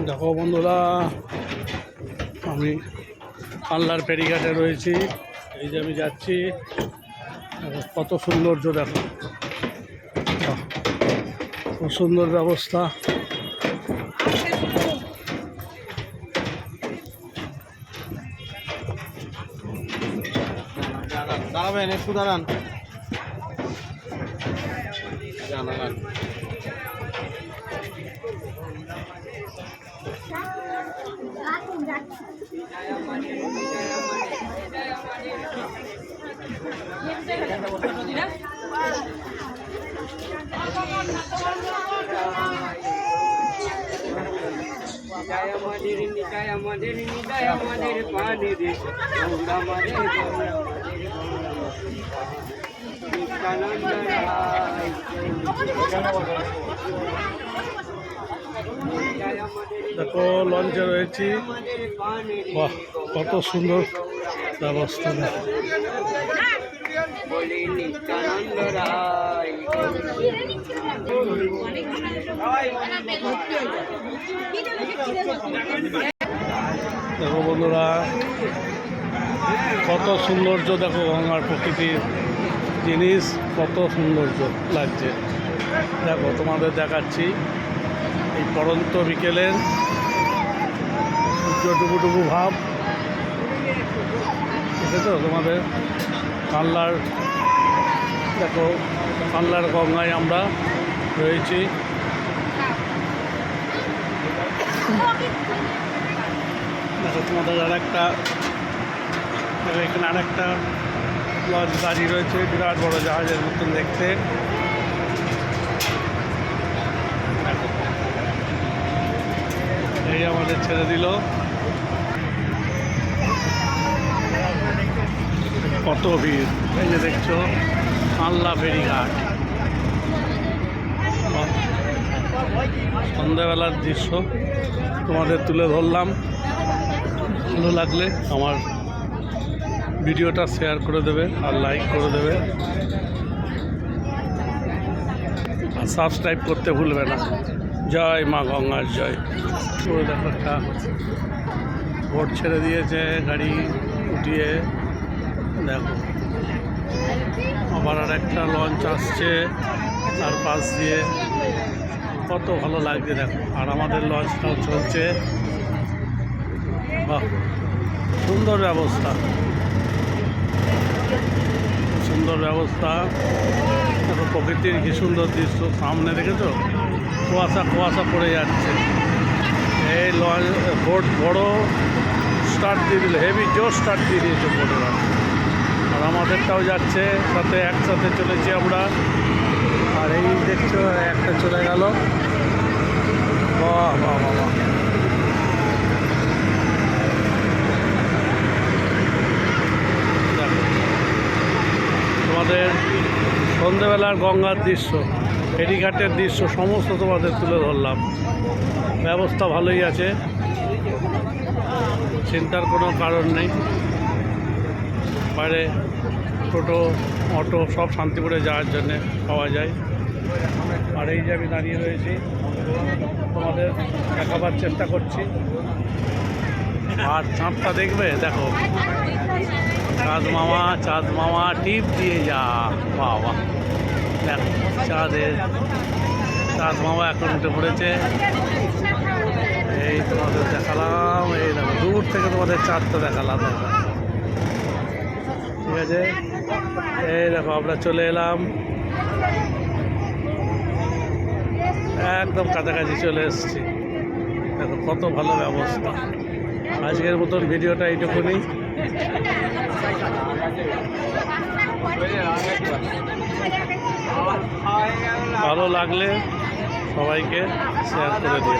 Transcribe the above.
দেখো বন্ধুরা, আমি কানলার ফেরিঘাটে রয়েছি। এই যে আমি যাচ্ছি, কত সৌন্দর্য দেখো, খুব সুন্দর ব্যবস্থা। দাঁড়াবেন, একটু দাঁড়ান। দেখো লঞ্চে রয়েছি, বাহ কত সুন্দর ব্যবস্থা। দেখো বন্ধুরা, কত সৌন্দর্য, দেখো গঙ্গার প্রকৃতির জিনিস, কত সৌন্দর্য লাগছে। দেখো তোমাদের দেখাচ্ছি এই পড়ন্ত বিকেলের সূর্য ডুবুডুবু ভাব, বুঝেছো তোমাদের। কানলার দেখো, কানলার গঙ্গায় আমরা রয়েছি। দেখো তোমাদের এখানে আরেকটা লঞ্চ দাঁড়িয়ে রয়েছে, বিরাট বড় জাহাজের মতন দেখতে। এই আমাদের ছেড়ে দিল, কত ভিড়। এই যে দেখছো কানলা ফেরিঘাট, সন্ধ্যাবেলার দৃশ্য তোমাদের তুলে ধরলাম। ভালো লাগলে আমার ভিডিওটা শেয়ার করে দেবে আর লাইক করে দেবে আর সাবস্ক্রাইব করতে ভুলবে না। জয় মা গঙ্গার জয়। দেখো একটা বোট ছেড়ে দিয়েছে, গাড়ি উঠিয়ে। দেখো আবার আর একটা লঞ্চ আসছে তার পাশ দিয়ে, কত ভালো লাগছে দেখো। আর আমাদের লঞ্চটাও চলছে, বাহ সুন্দর ব্যবস্থা, সুন্দর ব্যবস্থা। দেখো প্রকৃতির কি সুন্দর দৃশ্য সামনে, দেখেছো কুয়াশা কুয়াশা পড়ে যাচ্ছে। এই লঞ্চ বোট বড় স্টার্ট দিয়ে দিল, হেভি জোর স্টার্ট দিয়ে দিয়েছে বোটেরা। আর আমাদেরটাও যাচ্ছে সাথে, একসাথে চলেছি আমরা। আর এই দেখছো একটা চলে গেল, বাহ বাহ বাহ। তোমাদের সন্ধ্যেবেলার গঙ্গার দৃশ্য, ফেরিঘাটের দৃশ্য সমস্ত তোমাদের তুলে ধরলাম। ব্যবস্থা ভালোই আছে, চিন্তার কোনো কারণ নেই। বাইরে টোটো অটো সব শান্তিপুরে যাওয়ার জন্যে পাওয়া যায়। আর এই যে আমি দাঁড়িয়ে রয়েছি, তোমাদের দেখাবার চেষ্টা করছি। আর চাঁদটা দেখবে, দেখো চাঁদ মামা টিপ দিয়ে যা, বাবা দেখো চাঁদ মামা এখন উঠে পড়েছে। এই তোমাদের দেখালাম, এই দেখো দূর থেকে তোমাদের চাঁদটা দেখালাম। ঠিক আছে, এই দেখো আমরা চলে এলাম, একদম কাছাকাছি চলে এসেছি। দেখো কত ভালো ব্যবস্থা। আজকের মতন ভিডিওটা এইটুকুনি। ভালো লাগলে সবাইকে শেয়ার করে দিও।